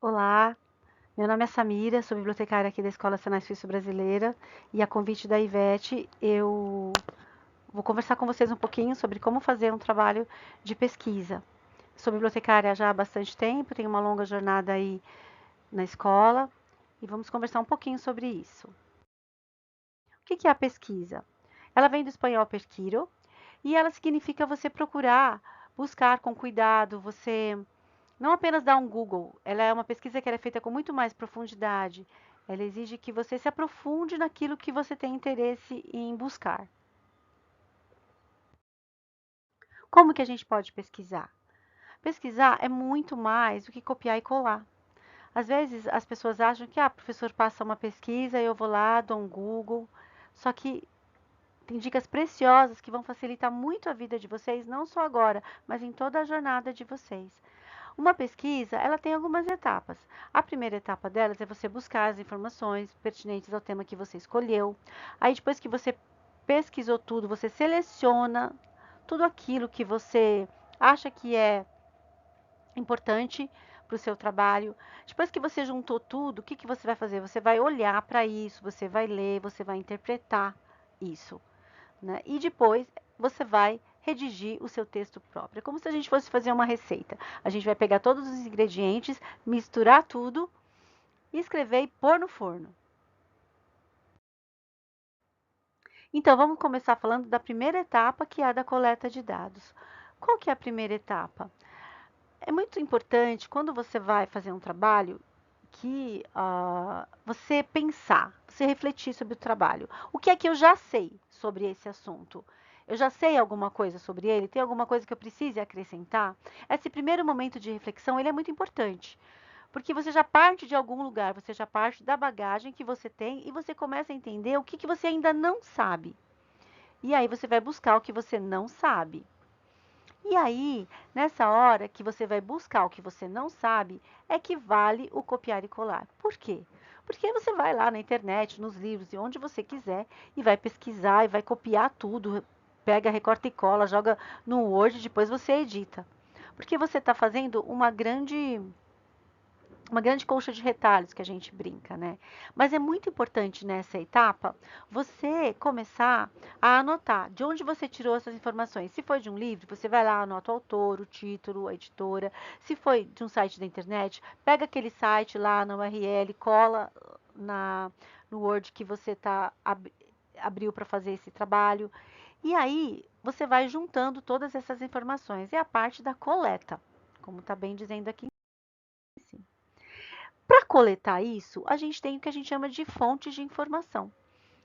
Olá, meu nome é Samira, sou bibliotecária aqui da Escola Senai Suíço Brasileira e a convite da Ivete eu vou conversar com vocês um pouquinho sobre como fazer um trabalho de pesquisa. Sou bibliotecária já há bastante tempo, tenho uma longa jornada aí na escola e vamos conversar um pouquinho sobre isso. O que é a pesquisa? Ela vem do espanhol perquiro e ela significa você procurar, buscar com cuidado, você não apenas dar um Google, ela é uma pesquisa que ela é feita com muito mais profundidade. Ela exige que você se aprofunde naquilo que você tem interesse em buscar. Como que a gente pode pesquisar? Pesquisar é muito mais do que copiar e colar. Às vezes as pessoas acham que o professor passa uma pesquisa, eu vou lá, dou um Google. Só que tem dicas preciosas que vão facilitar muito a vida de vocês, não só agora, mas em toda a jornada de vocês. Uma pesquisa, ela tem algumas etapas. A primeira etapa delas é você buscar as informações pertinentes ao tema que você escolheu. Aí depois que você pesquisou tudo, você seleciona tudo aquilo que você acha que é importante para o seu trabalho. Depois que você juntou tudo, o que que você vai fazer? Você vai olhar para isso, você vai ler, você vai interpretar isso, né? E depois você vai redigir o seu texto próprio. É como se a gente fosse fazer uma receita. A gente vai pegar todos os ingredientes, misturar tudo, escrever e pôr no forno. Então, vamos começar falando da primeira etapa, que é a da coleta de dados. Qual que é a primeira etapa? É muito importante, quando você vai fazer um trabalho, que você pensar, você refletir sobre o trabalho. O que é que eu já sei sobre esse assunto? Eu já sei alguma coisa sobre ele? Tem alguma coisa que eu precise acrescentar? Esse primeiro momento de reflexão, ele é muito importante, porque você já parte de algum lugar, você já parte da bagagem que você tem e você começa a entender o que que você ainda não sabe. E aí você vai buscar o que você não sabe. E aí, nessa hora que você vai buscar o que você não sabe, é que vale o copiar e colar. Por quê? Porque você vai lá na internet, nos livros e onde você quiser e vai pesquisar e vai copiar tudo, pega, recorta e cola, joga no Word, depois você edita. Porque você está fazendo uma grande colcha de retalhos que a gente brinca, né? Mas é muito importante nessa etapa você começar a anotar de onde você tirou essas informações. Se foi de um livro, você vai lá, anota o autor, o título, a editora. Se foi de um site da internet, pega aquele site lá na URL, cola no Word que você abriu para fazer esse trabalho. E aí você vai juntando todas essas informações. É a parte da coleta, como está bem dizendo aqui. Para coletar isso, a gente tem o que a gente chama de fontes de informação.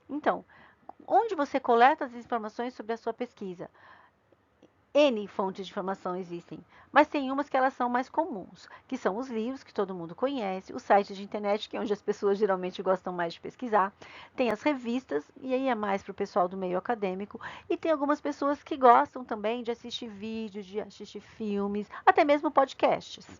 Então, onde você coleta as informações sobre a sua pesquisa? N fontes de informação existem, mas tem umas que elas são mais comuns, que são os livros, que todo mundo conhece, os sites de internet, que é onde as pessoas geralmente gostam mais de pesquisar, tem as revistas, e aí é mais para o pessoal do meio acadêmico, e tem algumas pessoas que gostam também de assistir vídeos, de assistir filmes, até mesmo podcasts.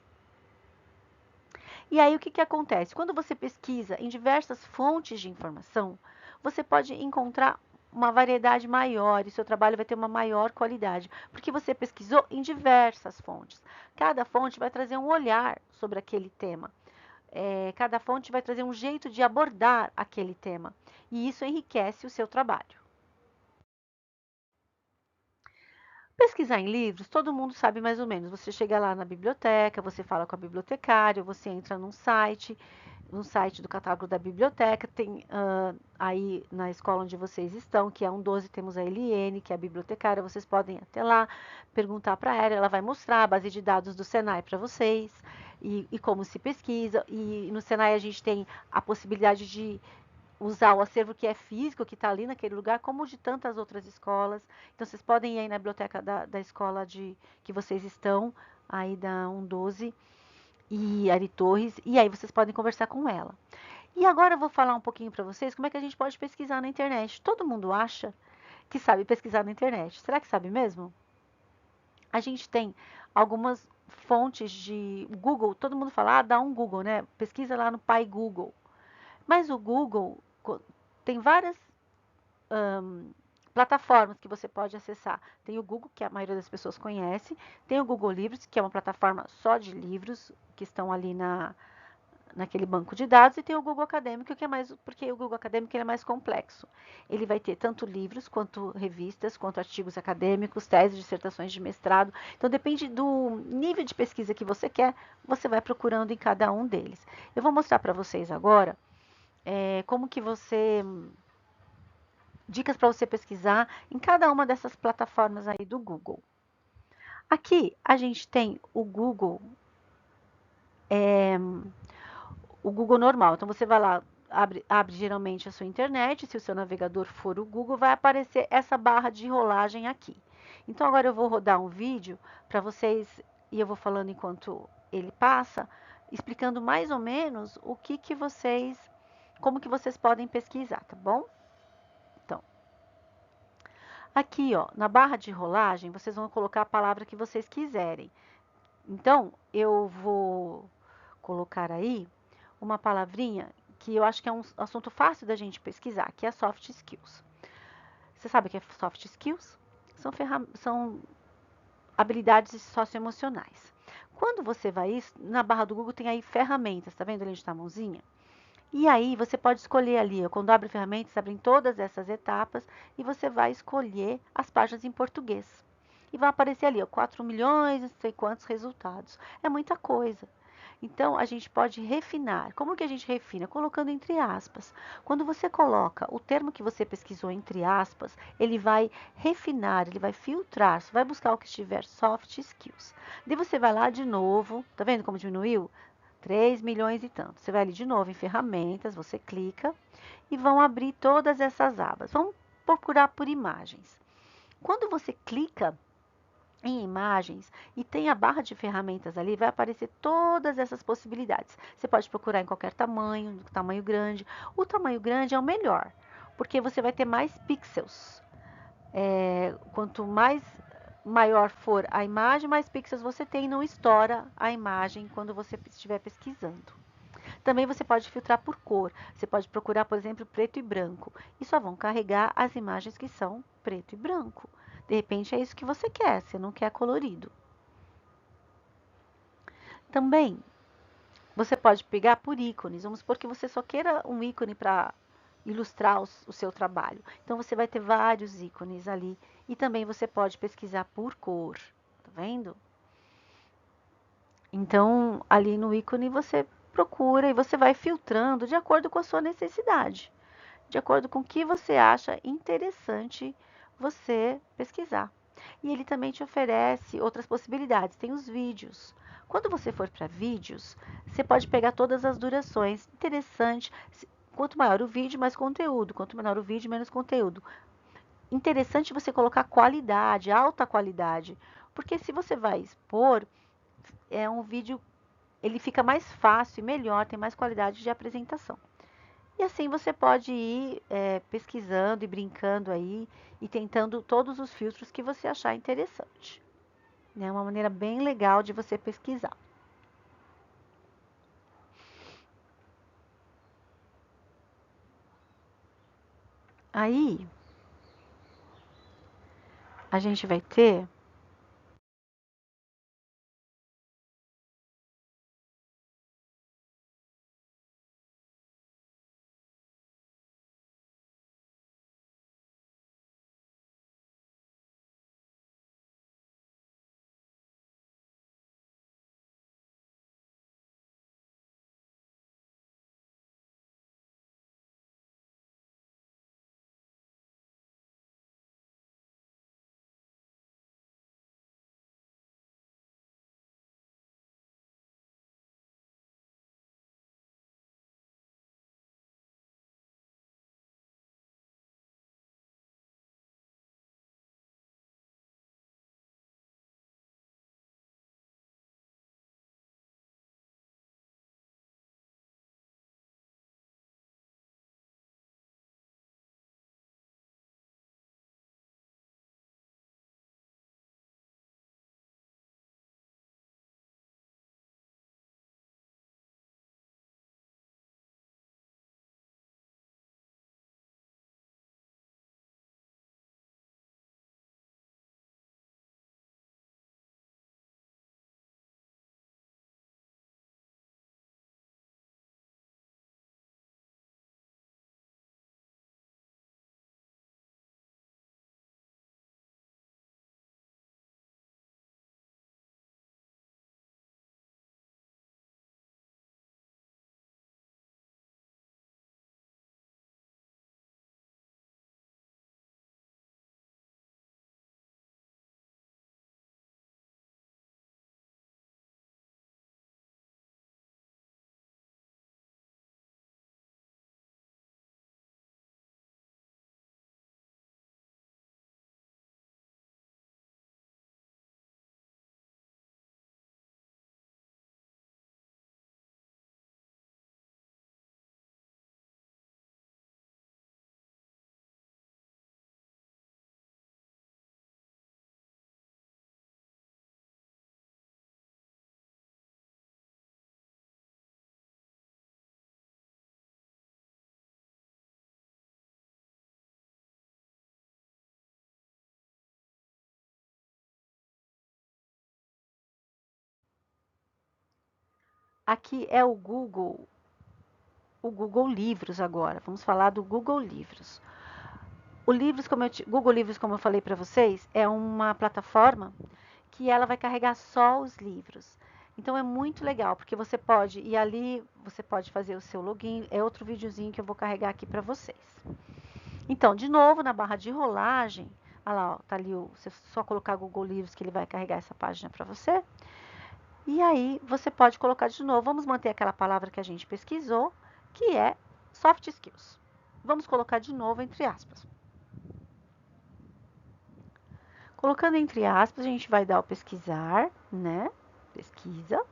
E aí o que acontece? Quando você pesquisa em diversas fontes de informação, você pode encontrar uma variedade maior e seu trabalho vai ter uma maior qualidade, porque você pesquisou em diversas fontes. Cada fonte vai trazer um olhar sobre aquele tema. Cada fonte vai trazer um jeito de abordar aquele tema. E isso enriquece o seu trabalho. Pesquisar em livros, todo mundo sabe mais ou menos. Você chega lá na biblioteca, você fala com a bibliotecária, você entra num site, no site do catálogo da biblioteca, tem aí na escola onde vocês estão, que é um 12, temos a Eliene, que é a bibliotecária, vocês podem ir até lá, perguntar para ela vai mostrar a base de dados do Senai para vocês, e como se pesquisa, e no Senai a gente tem a possibilidade de usar o acervo que é físico, que está ali naquele lugar, como de tantas outras escolas. Então, vocês podem ir aí na biblioteca da escola que vocês estão, aí da 112 e Ari Torres, e aí vocês podem conversar com ela. E agora eu vou falar um pouquinho para vocês como é que a gente pode pesquisar na internet. Todo mundo acha que sabe pesquisar na internet. Será que sabe mesmo? A gente tem algumas fontes de Google, todo mundo fala, dá um Google, né? Pesquisa lá no Pai Google. Mas o Google tem várias plataformas que você pode acessar. Tem o Google, que a maioria das pessoas conhece, tem o Google Livros, que é uma plataforma só de livros, que estão ali naquele banco de dados, e tem o Google Acadêmico, que é mais, porque o Google Acadêmico ele é mais complexo. Ele vai ter tanto livros, quanto revistas, quanto artigos acadêmicos, teses, dissertações de mestrado. Então, depende do nível de pesquisa que você quer, você vai procurando em cada um deles. Eu vou mostrar para vocês agora como que você... dicas para você pesquisar em cada uma dessas plataformas aí do Google. Aqui a gente tem o Google normal. Então você vai lá, abre geralmente a sua internet, se o seu navegador for o Google, vai aparecer essa barra de rolagem aqui. Então agora eu vou rodar um vídeo para vocês, e eu vou falando enquanto ele passa, explicando mais ou menos o que vocês, como que vocês podem pesquisar, tá bom? Então, aqui ó, na barra de rolagem, vocês vão colocar a palavra que vocês quiserem. Então, eu vou colocar aí uma palavrinha que eu acho que é um assunto fácil da gente pesquisar, que é soft skills. Você sabe o que é soft skills? São habilidades socioemocionais. Quando você vai, na barra do Google tem aí ferramentas, tá vendo ali onde está a mãozinha? E aí você pode escolher ali, quando abre ferramentas, abrem todas essas etapas e você vai escolher as páginas em português. E vai aparecer ali, ó, 4 milhões, não sei quantos resultados. É muita coisa. Então, a gente pode refinar. Como que a gente refina? Colocando entre aspas. Quando você coloca o termo que você pesquisou entre aspas, ele vai refinar, ele vai filtrar, você vai buscar o que estiver soft skills. Daí você vai lá de novo, tá vendo como diminuiu? 3 milhões e tanto. Você vai ali de novo em ferramentas, você clica e vão abrir todas essas abas. Vamos procurar por imagens. Quando você clica em imagens e tem a barra de ferramentas ali, vai aparecer todas essas possibilidades. Você pode procurar em qualquer tamanho, tamanho grande. O tamanho grande é o melhor, porque você vai ter mais pixels. Quanto mais maior for a imagem, mais pixels você tem, não estoura a imagem quando você estiver pesquisando. Também você pode filtrar por cor. Você pode procurar, por exemplo, preto e branco. E só vão carregar as imagens que são preto e branco. De repente é isso que você quer, você não quer colorido. Também você pode pegar por ícones. Vamos supor que você só queira um ícone para ilustrar o seu trabalho. Então você vai ter vários ícones ali. E também você pode pesquisar por cor. Tá vendo? Então, ali no ícone você procura e você vai filtrando de acordo com a sua necessidade, de acordo com o que você acha interessante você pesquisar. E ele também te oferece outras possibilidades, tem os vídeos. Quando você for para vídeos, você pode pegar todas as durações. Interessante, quanto maior o vídeo, mais conteúdo, quanto menor o vídeo, menos conteúdo. Interessante você colocar qualidade, alta qualidade, porque se você vai expor, é um vídeo, ele fica mais fácil e melhor, tem mais qualidade de apresentação. E assim você pode ir pesquisando e brincando aí e tentando todos os filtros que você achar interessante. É uma maneira bem legal de você pesquisar. Aí a gente vai ter aqui é o Google Livros agora. Vamos falar do Google Livros. O Google Livros, como eu falei para vocês, é uma plataforma que ela vai carregar só os livros. Então é muito legal, porque você pode ir ali, você pode fazer o seu login. É outro videozinho que eu vou carregar aqui para vocês. Então, de novo, na barra de rolagem, olha lá, ó, tá ali, você só colocar Google Livros que ele vai carregar essa página para você. E aí você pode colocar de novo, vamos manter aquela palavra que a gente pesquisou, que é soft skills. Vamos colocar de novo entre aspas. Colocando entre aspas, a gente vai dar o pesquisar, né? Pesquisa.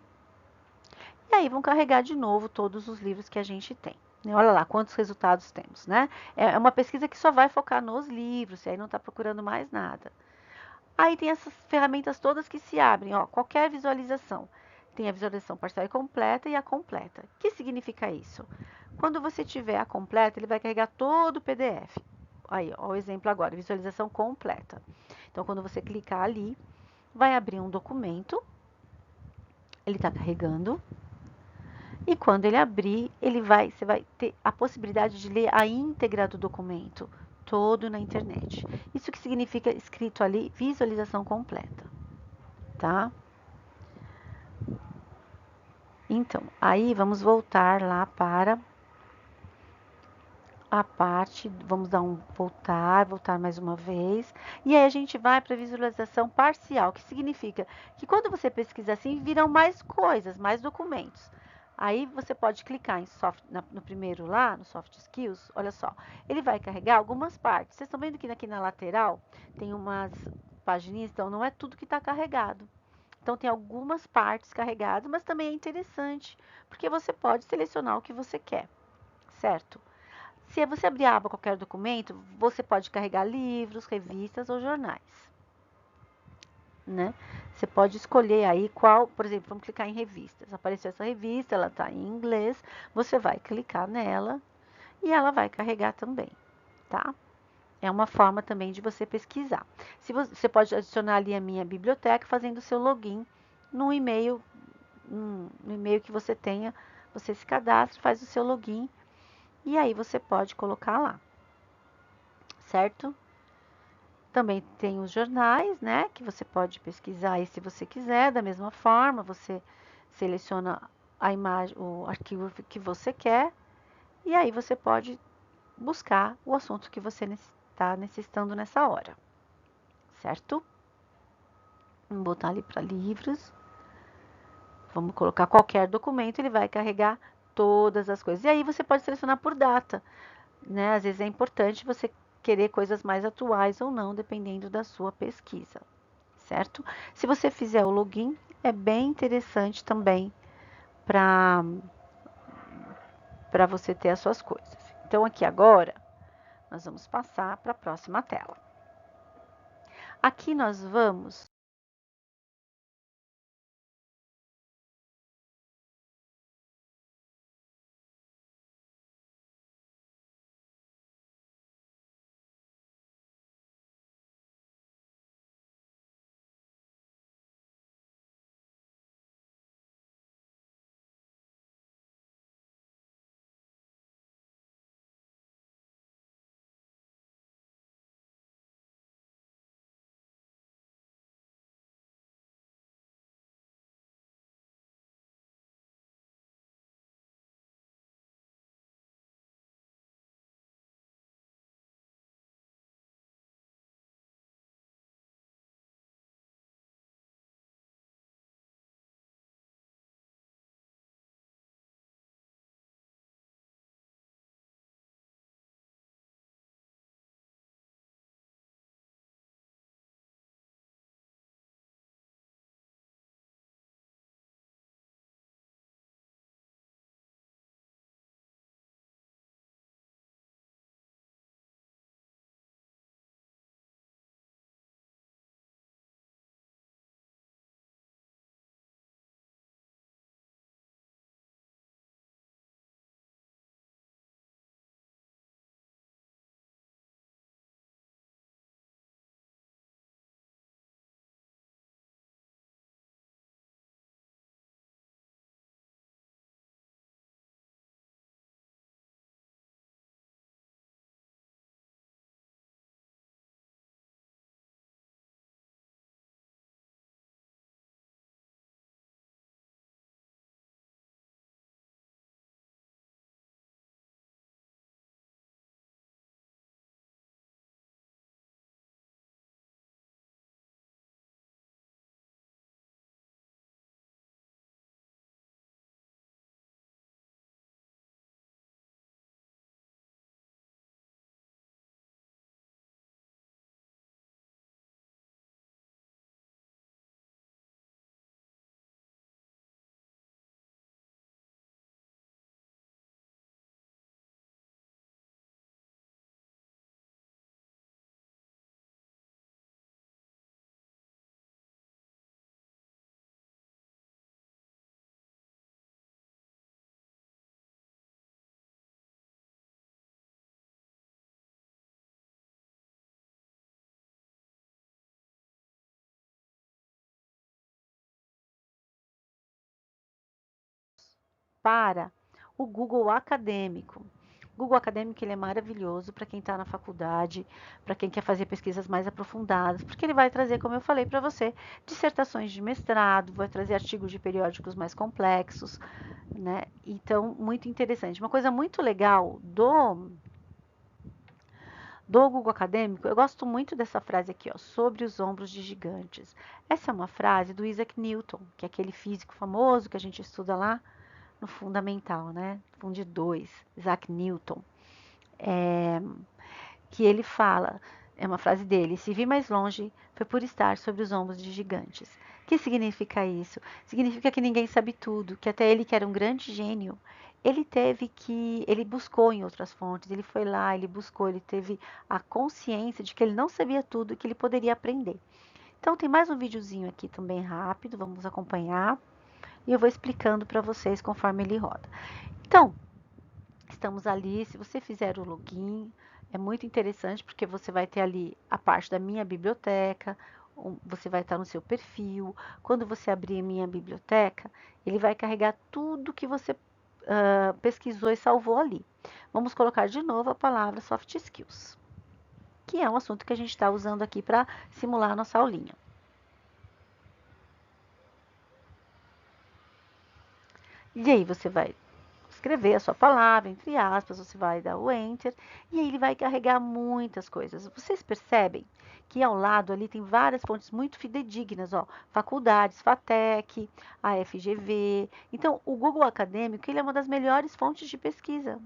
E aí vão carregar de novo todos os livros que a gente tem. Olha lá quantos resultados temos, né? É uma pesquisa que só vai focar nos livros, e aí não está procurando mais nada. Aí tem essas ferramentas todas que se abrem, ó, qualquer visualização. Tem a visualização parcial e completa e a completa. O que significa isso? Quando você tiver a completa, ele vai carregar todo o PDF. Aí, ó, o exemplo agora, visualização completa. Então, quando você clicar ali, vai abrir um documento, ele está carregando, e quando ele abrir, você vai ter a possibilidade de ler a íntegra do documento, todo na internet. Isso que significa escrito ali, visualização completa, tá? Então, aí vamos voltar lá para a parte, vamos dar um voltar mais uma vez. E aí a gente vai para a visualização parcial, que significa que quando você pesquisa assim, viram mais coisas, mais documentos. Aí você pode clicar no primeiro lá, no Soft Skills, olha só, ele vai carregar algumas partes. Vocês estão vendo que aqui na lateral tem umas pagininhas, então não é tudo que está carregado. Então tem algumas partes carregadas, mas também é interessante, porque você pode selecionar o que você quer, certo? Se você abrir a aba qualquer documento, você pode carregar livros, revistas ou jornais, né? Você pode escolher aí qual, por exemplo, vamos clicar em revistas. Apareceu essa revista, ela está em inglês, você vai clicar nela e ela vai carregar também, tá? É uma forma também de você pesquisar. Se você pode adicionar ali a minha biblioteca fazendo o seu login no e-mail, no e-mail que você tenha, você se cadastra, faz o seu login e aí você pode colocar lá, certo? Também tem os jornais, né, que você pode pesquisar aí se você quiser, da mesma forma, você seleciona a imagem, o arquivo que você quer, e aí você pode buscar o assunto que você está necessitando nessa hora, certo? Vamos botar ali para livros, vamos colocar qualquer documento, ele vai carregar todas as coisas. E aí você pode selecionar por data, né? Às vezes é importante você querer coisas mais atuais ou não, dependendo da sua pesquisa, certo? Se você fizer o login, é bem interessante também para você ter as suas coisas. Então, aqui agora, nós vamos passar para a próxima tela. Aqui nós vamos para o Google Acadêmico. O Google Acadêmico ele é maravilhoso para quem está na faculdade, para quem quer fazer pesquisas mais aprofundadas, porque ele vai trazer, como eu falei para você, dissertações de mestrado, vai trazer artigos de periódicos mais complexos, né? Então, muito interessante. Uma coisa muito legal do Google Acadêmico, eu gosto muito dessa frase aqui, ó, sobre os ombros de gigantes. Essa é uma frase do Isaac Newton, que é aquele físico famoso que a gente estuda lá no Fundamental, né? Fundo 2, Isaac Newton. Que ele fala, é uma frase dele, se vi mais longe, foi por estar sobre os ombros de gigantes. O que significa isso? Significa que ninguém sabe tudo, que até ele que era um grande gênio, ele buscou em outras fontes, ele foi lá, ele buscou, ele teve a consciência de que ele não sabia tudo e que ele poderia aprender. Então tem mais um videozinho aqui também rápido, vamos acompanhar, e eu vou explicando para vocês conforme ele roda. Então, estamos ali, se você fizer o login, é muito interessante porque você vai ter ali a parte da minha biblioteca, você vai estar no seu perfil. Quando você abrir a minha biblioteca, ele vai carregar tudo que você pesquisou e salvou ali. Vamos colocar de novo a palavra soft skills, que é um assunto que a gente está usando aqui para simular a nossa aulinha. E aí você vai escrever a sua palavra, entre aspas, você vai dar o Enter, e aí ele vai carregar muitas coisas. Vocês percebem que ao lado ali tem várias fontes muito fidedignas, ó, faculdades, FATEC, a FGV. Então, o Google Acadêmico, ele é uma das melhores fontes de pesquisa,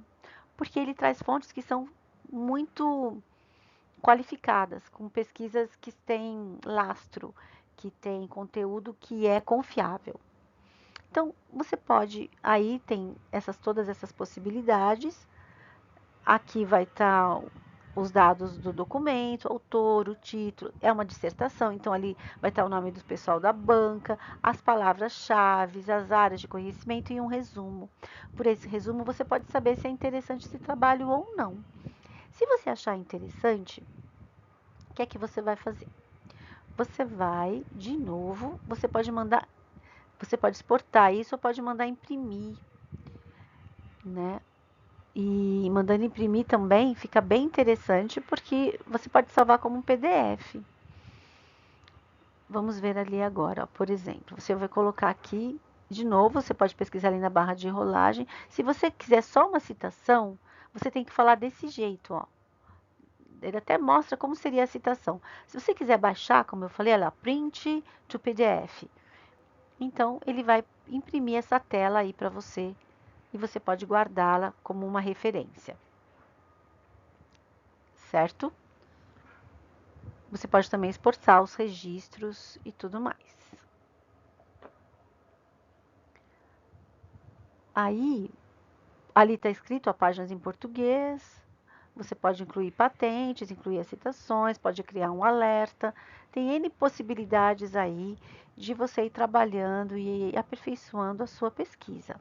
porque ele traz fontes que são muito qualificadas, com pesquisas que têm lastro, que têm conteúdo que é confiável. Então, você pode, aí tem todas essas possibilidades. Aqui vai estar os dados do documento, autor, o título, é uma dissertação, então ali vai estar o nome do pessoal da banca, as palavras-chave, as áreas de conhecimento e um resumo. Por esse resumo, você pode saber se é interessante esse trabalho ou não. Se você achar interessante, o que é que você vai fazer? Você vai, de novo, você pode exportar isso ou pode mandar imprimir, né? E mandando imprimir também fica bem interessante porque você pode salvar como um PDF. Vamos ver ali agora, ó, por exemplo, você vai colocar aqui, de novo, você pode pesquisar ali na barra de rolagem. Se você quiser só uma citação, você tem que falar desse jeito, ó. Ele até mostra como seria a citação. Se você quiser baixar, como eu falei, olha lá, print to PDF. Então, ele vai imprimir essa tela aí para você e você pode guardá-la como uma referência. Certo? Você pode também exportar os registros e tudo mais. Aí, ali está escrito a páginas em português. Você pode incluir patentes, incluir as citações, pode criar um alerta. Tem N possibilidades aí de você ir trabalhando e aperfeiçoando a sua pesquisa.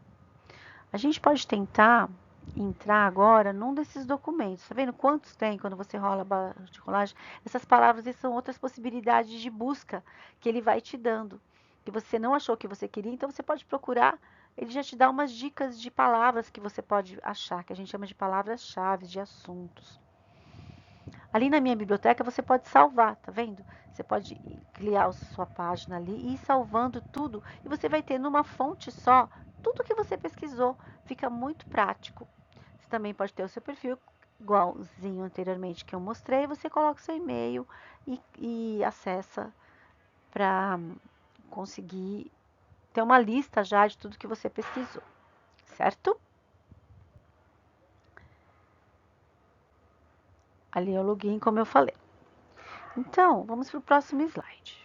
A gente pode tentar entrar agora num desses documentos. Tá vendo quantos tem quando você rola a barra de rolagem? Essas palavras são outras possibilidades de busca que ele vai te dando, que você não achou que você queria, então você pode procurar. Ele já te dá umas dicas de palavras que você pode achar, que a gente chama de palavras-chave, de assuntos. Ali na minha biblioteca você pode salvar, tá vendo? Você pode criar a sua página ali e ir salvando tudo. E você vai ter numa fonte só tudo que você pesquisou. Fica muito prático. Você também pode ter o seu perfil, igualzinho anteriormente que eu mostrei. Você coloca o seu e-mail e acessa para conseguir ter uma lista já de tudo que você pesquisou, certo? Ali é o login, como eu falei. Então, vamos para o próximo slide.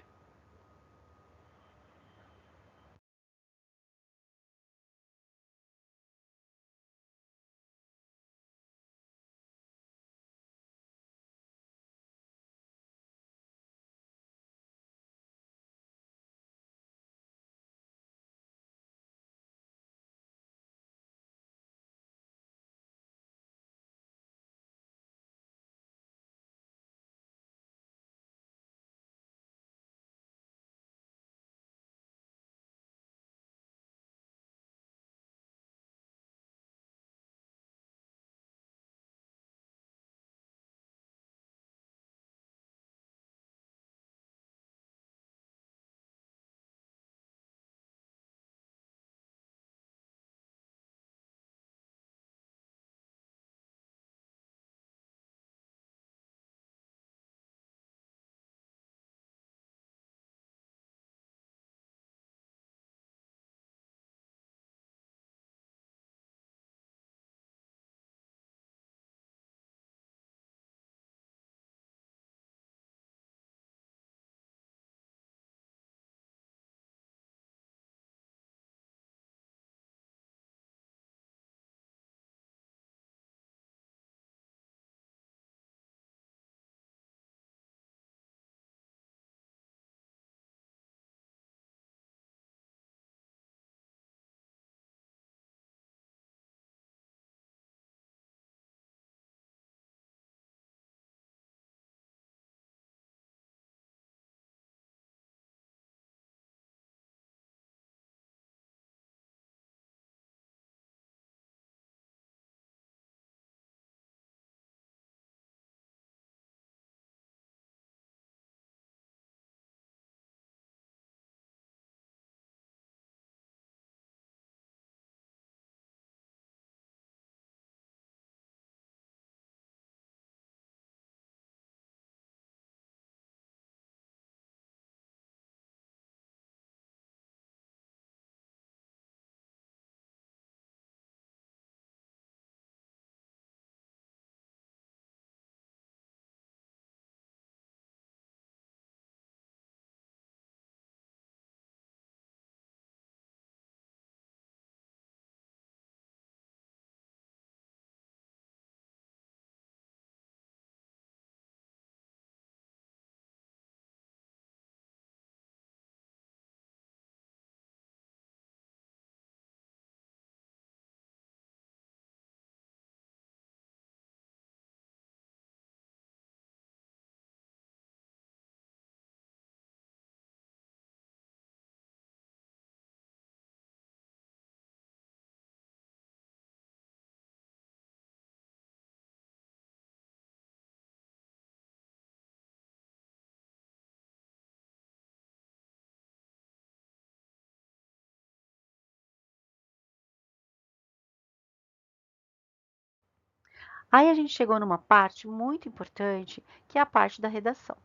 Aí a gente chegou numa parte muito importante, que é a parte da redação.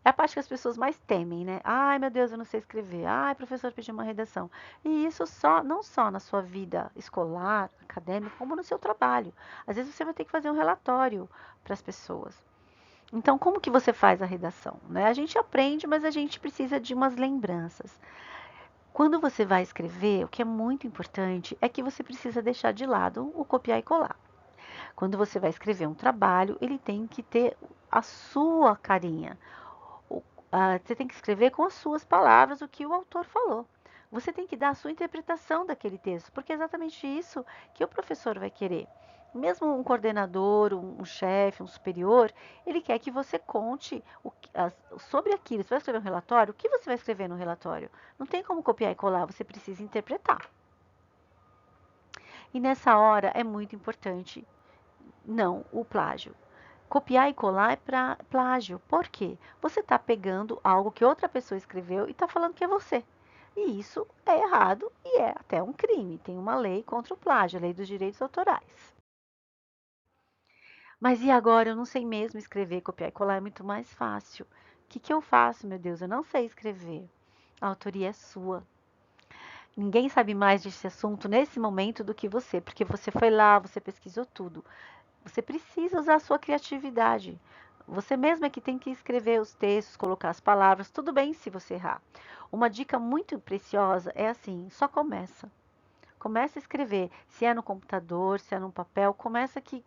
É a parte que as pessoas mais temem, né? Ai, meu Deus, eu não sei escrever. Ai, professor pediu uma redação. E isso não só na sua vida escolar, acadêmica, como no seu trabalho. Às vezes você vai ter que fazer um relatório para as pessoas. Então, como que você faz a redação, né? A gente aprende, mas a gente precisa de umas lembranças. Quando você vai escrever, o que é muito importante é que você precisa deixar de lado o copiar e colar. Quando você vai escrever um trabalho, ele tem que ter a sua carinha. Você tem que escrever com as suas palavras o que o autor falou. Você tem que dar a sua interpretação daquele texto, porque é exatamente isso que o professor vai querer. Mesmo um coordenador, um chefe, um superior, ele quer que você conte sobre aquilo. Você vai escrever um relatório? O que você vai escrever no relatório? Não tem como copiar e colar, você precisa interpretar. E nessa hora é muito importante, não o plágio. Copiar e colar é para plágio. Por quê? Você está pegando algo que outra pessoa escreveu e está falando que é você. E isso é errado e é até um crime. Tem uma lei contra o plágio, a lei dos direitos autorais. Mas e agora? Eu não sei mesmo escrever, copiar e colar é muito mais fácil. O que eu faço, meu Deus? Eu não sei escrever. A autoria é sua. Ninguém sabe mais desse assunto nesse momento do que você, porque você foi lá, você pesquisou tudo. Você precisa usar a sua criatividade. Você mesmo é que tem que escrever os textos, colocar as palavras. Tudo bem se você errar. Uma dica muito preciosa é assim: só começa. Começa a escrever. Se é no computador, se é no papel, começa que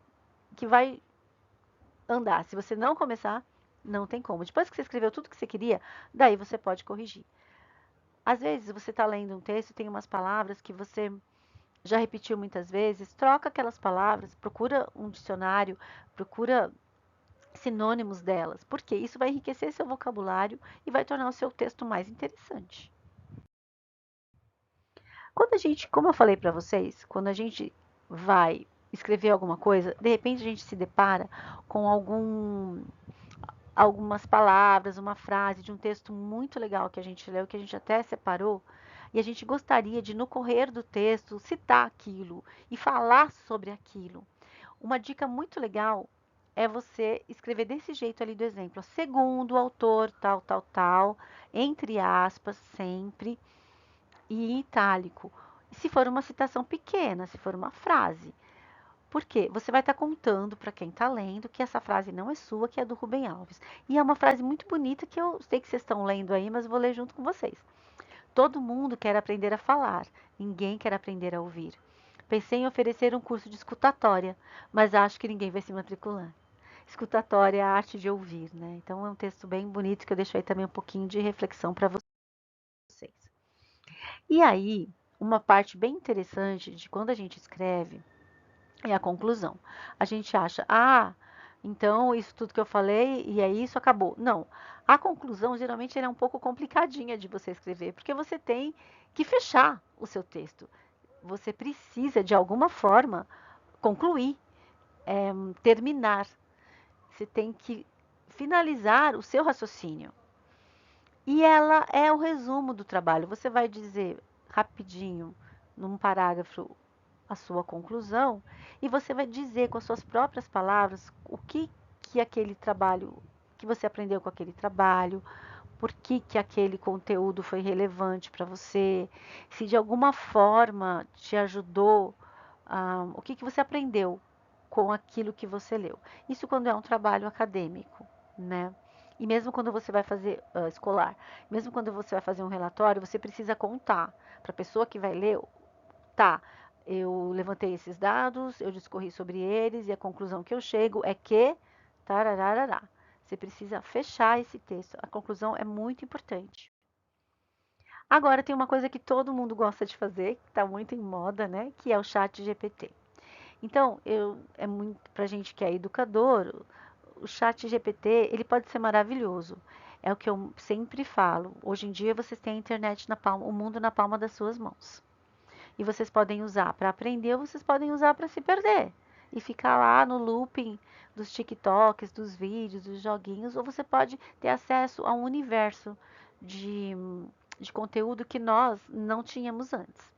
vai andar. Se você não começar, não tem como. Depois que você escreveu tudo que você queria, daí você pode corrigir. Às vezes você está lendo um texto e tem umas palavras que você já repetiu muitas vezes, troca aquelas palavras, procura um dicionário, procura sinônimos delas, porque isso vai enriquecer seu vocabulário e vai tornar o seu texto mais interessante. Quando a gente, como eu falei para vocês, quando a gente vai escrever alguma coisa, de repente a gente se depara com algumas palavras, uma frase de um texto muito legal que a gente leu, que a gente até separou, e a gente gostaria de, no correr do texto, citar aquilo e falar sobre aquilo. Uma dica muito legal é você escrever desse jeito ali do exemplo. Segundo o autor, tal, tal, tal, entre aspas, sempre, e em itálico. Se for uma citação pequena, se for uma frase. Por quê? Você vai estar contando para quem está lendo que essa frase não é sua, que é do Rubem Alves. E é uma frase muito bonita que eu sei que vocês estão lendo aí, mas eu vou ler junto com vocês. Todo mundo quer aprender a falar, ninguém quer aprender a ouvir. Pensei em oferecer um curso de escutatória, mas acho que ninguém vai se matricular. Escutatória é a arte de ouvir, né? Então é um texto bem bonito que eu deixo aí também um pouquinho de reflexão para vocês. E aí, uma parte bem interessante de quando a gente escreve é a conclusão. A gente acha, então isso tudo que eu falei e é isso, acabou. Não. A conclusão geralmente é um pouco complicadinha de você escrever, porque você tem que fechar o seu texto. Você precisa, de alguma forma, concluir, terminar. Você tem que finalizar o seu raciocínio. E ela é o resumo do trabalho. Você vai dizer rapidinho, num parágrafo, a sua conclusão, e você vai dizer com as suas próprias palavras o que aquele trabalho, que você aprendeu com aquele trabalho, por que aquele conteúdo foi relevante para você, se de alguma forma te ajudou, o que você aprendeu com aquilo que você leu. Isso quando é um trabalho acadêmico, né? E mesmo quando você vai fazer escolar, mesmo quando você vai fazer um relatório, você precisa contar para a pessoa que vai ler, tá, eu levantei esses dados, eu discorri sobre eles e a conclusão que eu chego é que tarararará. Você precisa fechar esse texto. A conclusão é muito importante. Agora tem uma coisa que todo mundo gosta de fazer, que está muito em moda, né? Que é o chat GPT. Então, é muito para gente que é educador, o chat GPT ele pode ser maravilhoso. É o que eu sempre falo. Hoje em dia vocês têm a internet na palma, o mundo na palma das suas mãos. E vocês podem usar para aprender ou vocês podem usar para se perder. E ficar lá no looping dos TikToks, dos vídeos, dos joguinhos, ou você pode ter acesso a um universo de, de conteúdo que nós não tínhamos antes.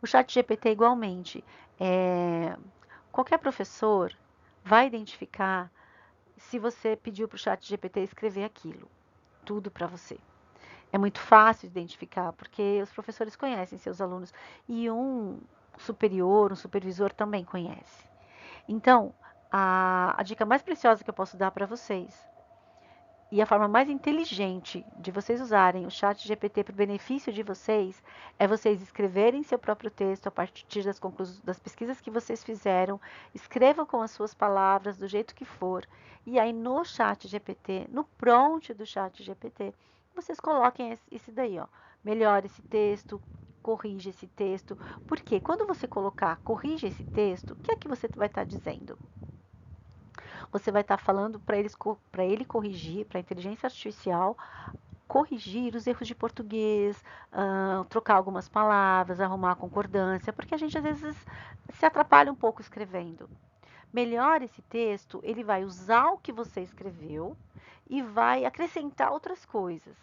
O chat GPT igualmente é, qualquer professor vai identificar se você pediu para o chat GPT escrever aquilo, tudo para você. É muito fácil de identificar, porque os professores conhecem seus alunos e um superior, um supervisor também conhece. Então, a dica mais preciosa que eu posso dar para vocês e a forma mais inteligente de vocês usarem o chat GPT para o benefício de vocês é vocês escreverem seu próprio texto a partir das pesquisas que vocês fizeram, escrevam com as suas palavras, do jeito que for, e aí no chat GPT, no prompt do chat GPT, vocês coloquem esse daí, ó. Melhore esse texto, corrija esse texto, porque quando você colocar corrija esse texto, o que é que você vai estar dizendo? Você vai estar falando para ele corrigir, para a inteligência artificial corrigir os erros de português, trocar algumas palavras, arrumar a concordância, porque a gente às vezes se atrapalha um pouco escrevendo. Melhor esse texto, ele vai usar o que você escreveu e vai acrescentar outras coisas.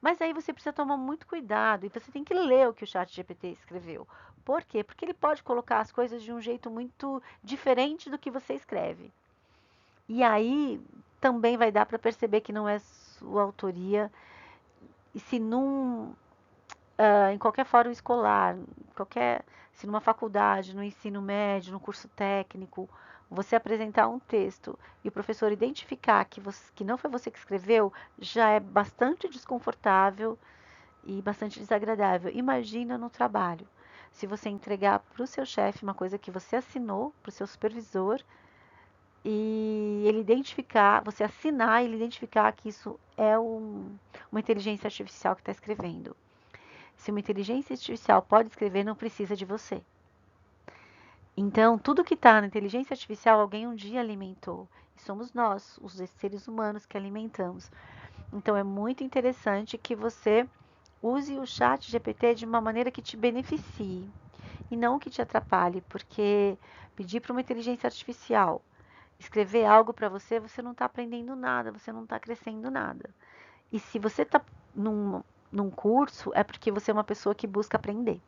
Mas aí você precisa tomar muito cuidado e você tem que ler o que o chat GPT escreveu. Por quê? Porque ele pode colocar as coisas de um jeito muito diferente do que você escreve. E aí também vai dar para perceber que não é sua autoria. E se em qualquer fórum escolar, se numa faculdade, no ensino médio, no curso técnico, você apresentar um texto e o professor identificar que não foi você que escreveu, já é bastante desconfortável e bastante desagradável. Imagina no trabalho. Se você entregar para o seu chefe uma coisa que você assinou, para o seu supervisor, e ele identificar, você assinar e ele identificar que isso é uma inteligência artificial que está escrevendo. Se uma inteligência artificial pode escrever, não precisa de você. Então, tudo que está na inteligência artificial, alguém um dia alimentou. E somos nós, os seres humanos, que alimentamos. Então, é muito interessante que você use o chat GPT de uma maneira que te beneficie e não que te atrapalhe, porque pedir para uma inteligência artificial escrever algo para você, você não está aprendendo nada, você não está crescendo nada. E se você está num curso, é porque você é uma pessoa que busca aprender.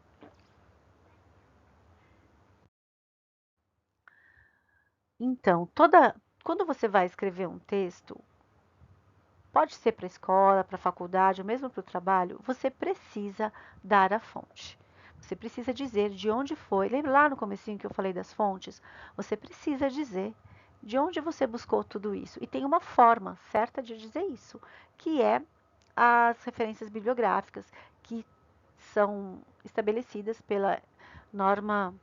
Então, quando você vai escrever um texto, pode ser para a escola, para a faculdade ou mesmo para o trabalho, você precisa dar a fonte. Você precisa dizer de onde foi. Lembra lá no comecinho que eu falei das fontes? Você precisa dizer de onde você buscou tudo isso. E tem uma forma certa de dizer isso, que é as referências bibliográficas, que são estabelecidas pela norma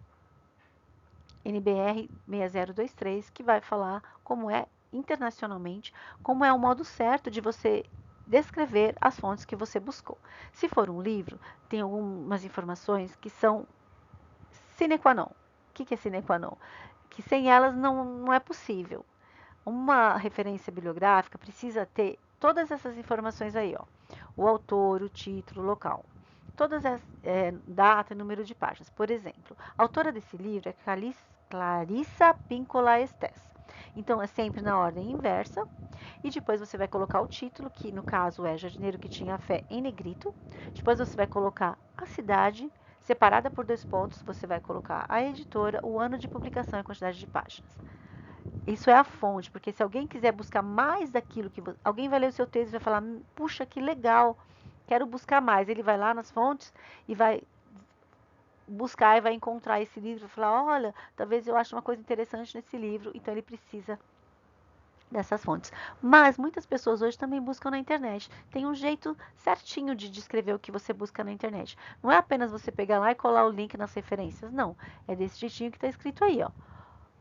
NBR 6023, que vai falar como é internacionalmente, como é o modo certo de você descrever as fontes que você buscou. Se for um livro, tem algumas informações que são sine qua non. O que é sine qua non? Que sem elas não é possível. Uma referência bibliográfica precisa ter todas essas informações aí, ó. O autor, o título, o local. Todas as data e número de páginas. Por exemplo, a autora desse livro é Clarissa Pinkola Estés. Então, é sempre na ordem inversa. E depois você vai colocar o título, que no caso é Jardineiro que tinha fé em negrito. Depois você vai colocar a cidade, separada por 2 pontos. Você vai colocar a editora, o ano de publicação e a quantidade de páginas. Isso é a fonte, porque se alguém quiser buscar mais daquilo que alguém vai ler o seu texto e vai falar, puxa, que legal, quero buscar mais. Ele vai lá nas fontes e vai buscar e vai encontrar esse livro e falar, olha, talvez eu ache uma coisa interessante nesse livro, então ele precisa dessas fontes. Mas muitas pessoas hoje também buscam na internet. Tem um jeito certinho de descrever o que você busca na internet. Não é apenas você pegar lá e colar o link nas referências, não. É desse jeitinho que está escrito aí, ó.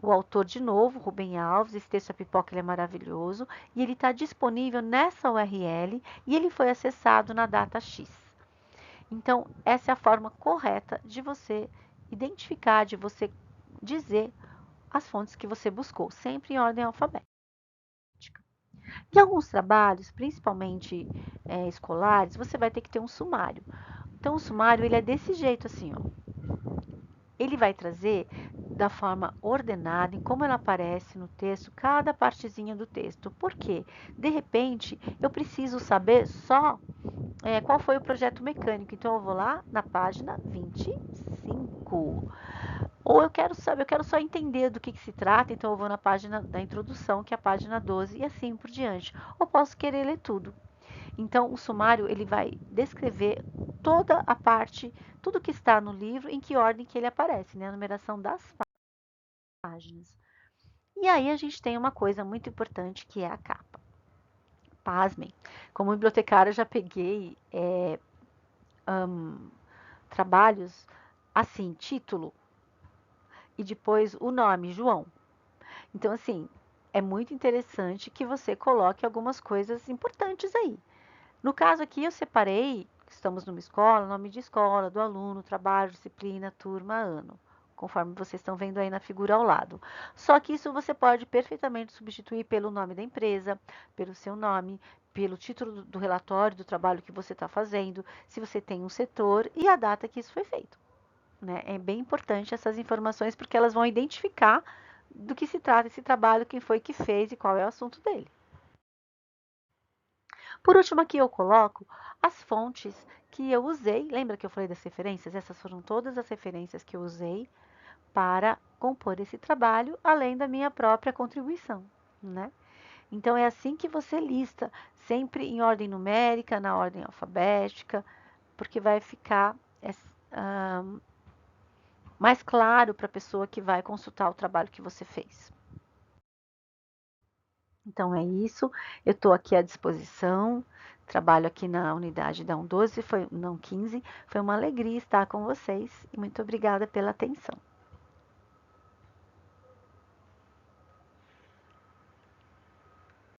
O autor, de novo, Rubem Alves, esse texto da Pipoca ele é maravilhoso, e ele está disponível nessa URL e ele foi acessado na data X. Então, essa é a forma correta de você identificar, de você dizer as fontes que você buscou, sempre em ordem alfabética. Em alguns trabalhos, principalmente escolares, você vai ter que ter um sumário. Então, o sumário ele é desse jeito assim, ó. Ele vai trazer da forma ordenada, em como ela aparece no texto, cada partezinha do texto. Por quê? De repente, eu preciso saber só qual foi o projeto mecânico. Então, eu vou lá na página 25. Ou eu quero saber, eu quero só entender do que se trata, então eu vou na página da introdução, que é a página 12, e assim por diante. Ou posso querer ler tudo. Então, o sumário ele vai descrever toda a parte, tudo que está no livro, em que ordem que ele aparece, né? A numeração das páginas. E aí a gente tem uma coisa muito importante que é a capa. Pasmem, como bibliotecária eu já peguei trabalhos assim, título e depois o nome, João. Então, assim, é muito interessante que você coloque algumas coisas importantes aí. No caso aqui, eu separei, estamos numa escola, nome de escola, do aluno, trabalho, disciplina, turma, ano, conforme vocês estão vendo aí na figura ao lado. Só que isso você pode perfeitamente substituir pelo nome da empresa, pelo seu nome, pelo título do relatório do trabalho que você está fazendo, se você tem um setor e a data que isso foi feito. Né? É bem importante essas informações porque elas vão identificar do que se trata esse trabalho, quem foi que fez e qual é o assunto dele. Por último, aqui eu coloco as fontes que eu usei. Lembra que eu falei das referências? Essas foram todas as referências que eu usei para compor esse trabalho, além da minha própria contribuição, né? Então, é assim que você lista, sempre em ordem numérica, na ordem alfabética, porque vai ficar mais claro para a pessoa que vai consultar o trabalho que você fez. Então é isso, eu estou aqui à disposição, trabalho aqui na unidade da 12, não 15, foi uma alegria estar com vocês e muito obrigada pela atenção.